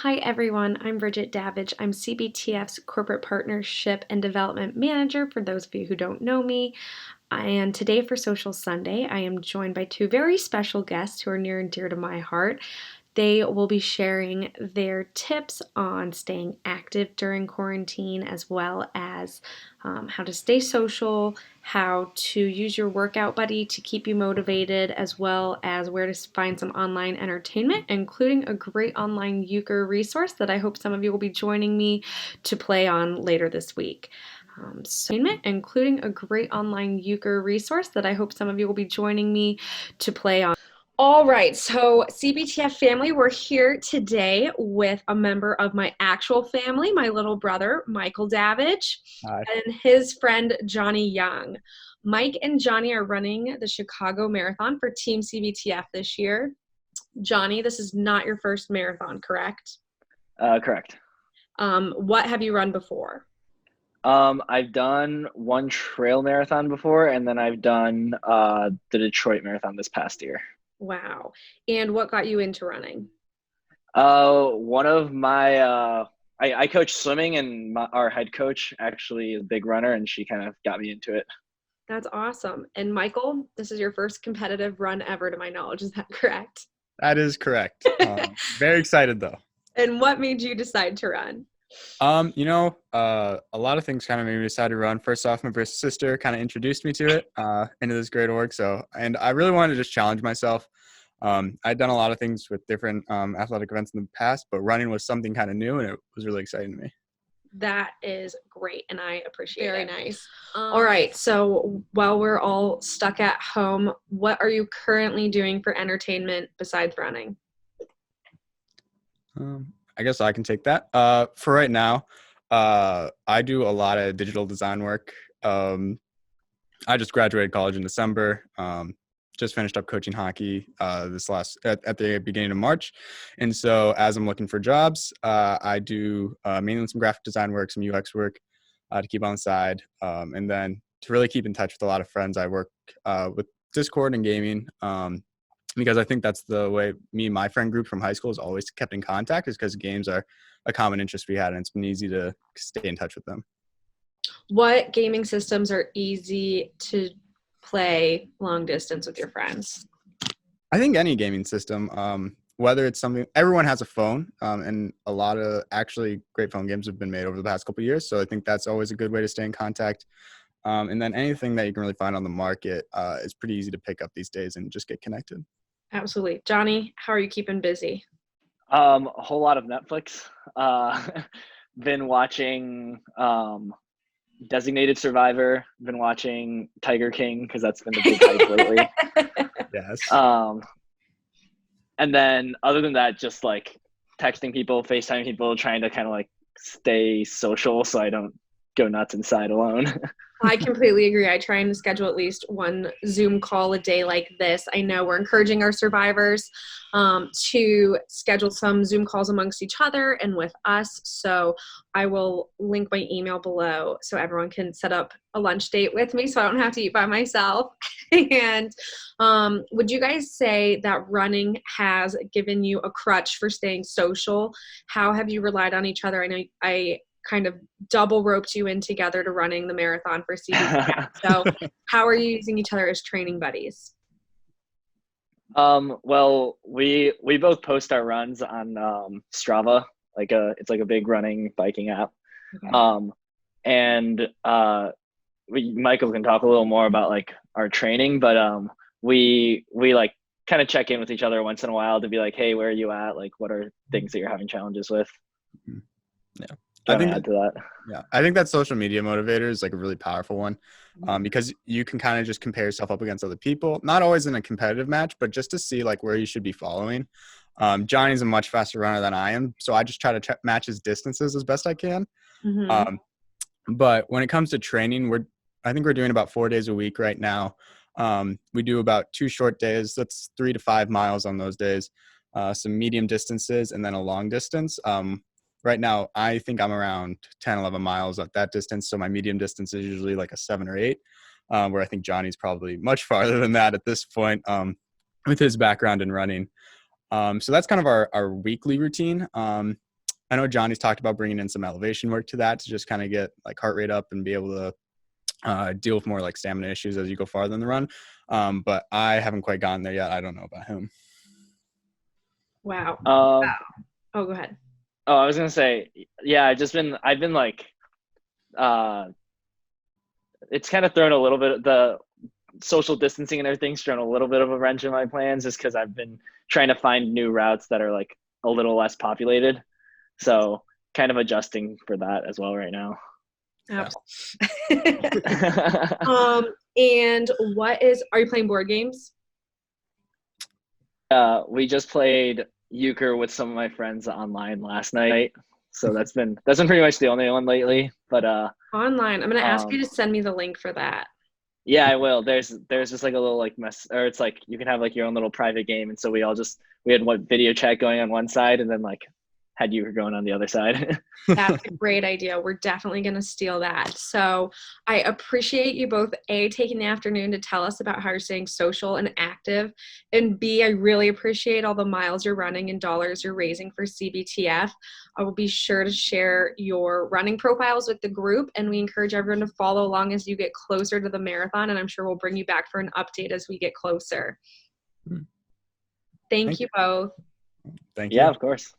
Hi everyone, I'm Bridget Davidge. I'm CBTF's Corporate Partnership and Development Manager for those of you who don't know me. And today for Social Sunday, I am joined by two very special guests who are near and dear to my heart. They will be sharing their tips on staying active during quarantine, as well as how to stay social, how to use your workout buddy to keep you motivated, as well as where to find some online entertainment, including a great online euchre resource that I hope some of you will be joining me to play on later this week. Including a great online euchre resource that I hope some of you will be joining me to play on. All right, so CBTF family, we're here today with a member of my actual family, my little brother, Michael Davidge, Hi. and his friend, Johnny Young. Mike and Johnny are running the Chicago Marathon for Team CBTF this year. Johnny, this is not your first marathon, correct? Correct. What have you run before? I've done one trail marathon before, and then I've done the Detroit Marathon this past year. Wow. And what got you into running? One of my I coach swimming, and our head coach actually is a big runner, and she kind of got me into it. That's awesome. And Michael, this is your first competitive run ever, to my knowledge. Is that correct? That is correct. Very excited though. And what made you decide to run? A lot of things kind of made me decide to run. First off, my sister kind of introduced me to it, into this great org. And I really wanted to just challenge myself. I'd done a lot of things with different athletic events in the past, but running was something kind of new, and it was really exciting to me. That is great, and I appreciate it. Very nice. All right, so while we're all stuck at home, what are you currently doing for entertainment besides running? I guess I can take that. For right now, I do a lot of digital design work. I just graduated college in December. Just finished up coaching hockey at the beginning of March. And so as I'm looking for jobs, I do mainly some graphic design work, some UX work to keep on the side. And then to really keep in touch with a lot of friends, I work with Discord and gaming. Because I think that's the way me and my friend group from high school has always kept in contact, is because games are a common interest we had, and it's been easy to stay in touch with them. What gaming systems are easy to play long distance with your friends? I think any gaming system, whether it's something, everyone has a phone, and a lot of actually great phone games have been made over the past couple of years. So I think that's always a good way to stay in contact. And then anything that you can really find on the market is pretty easy to pick up these days and just get connected. Absolutely. Johnny, how are you keeping busy? A whole lot of Netflix. Been watching Designated Survivor. Been watching Tiger King because that's been the big hype lately. Yes. And then other than that, just like texting people, FaceTiming people, trying to kind of like stay social so I don't go nuts inside alone. I completely agree. I try and schedule at least one Zoom call a day like this. I know we're encouraging our survivors to schedule some Zoom calls amongst each other and with us. So I will link my email below so everyone can set up a lunch date with me so I don't have to eat by myself. And would you guys say that running has given you a crutch for staying social? How have you relied on each other? I know I kind of double roped you in together to running the marathon for CBTF. So how are you using each other as training buddies? Well, we both post our runs on Strava, it's like a big running biking app. Okay. Michael can talk a little more about like our training, but we like kind of check in with each other once in a while to be like, hey, where are you at? Like, what are things that you're having challenges with? Yeah. I think add to that. Yeah, I think that social media motivator is like a really powerful one, because you can kind of just compare yourself up against other people, not always in a competitive match, but just to see like where you should be following. Johnny's a much faster runner than I am, so I just try to match his distances as best I can. Mm-hmm. But when it comes to training, I think we're doing about 4 days a week right now. We do about 2 short days. That's 3 to 5 miles on those days, some medium distances, and then a long distance. Right now, I think I'm around 10, 11 miles at that distance. So my medium distance is usually like a 7 or 8, where I think Johnny's probably much farther than that at this point, with his background in running. So that's kind of our weekly routine. I know Johnny's talked about bringing in some elevation work to that to just kind of get like heart rate up and be able to deal with more like stamina issues as you go farther in the run. But I haven't quite gotten there yet. I don't know about him. Wow. Um, Oh, go ahead. Oh, I was gonna say, yeah, I've been like, it's kind of thrown a little bit, the social distancing and everything's thrown a little bit of a wrench in my plans just because I've been trying to find new routes that are like a little less populated. So kind of adjusting for that as well right now. Yeah. And are you playing board games? We just played euchre with some of my friends online last night. So that's been pretty much the only one lately. But Online. I'm gonna ask you to send me the link for that. yeah, I will. There's just like a little like mess, or it's like you can have like your own little private game, and so we had one video chat going on one side, and then like had euchre going on the other side. That's a great idea. We're definitely going to steal that. So I appreciate you both, A, taking the afternoon to tell us about how you're staying social and active, and B, I really appreciate all the miles you're running and dollars you're raising for CBTF. I will be sure to share your running profiles with the group, and we encourage everyone to follow along as you get closer to the marathon, and I'm sure we'll bring you back for an update as we get closer. Thank you both. Thank you. Yeah, of course.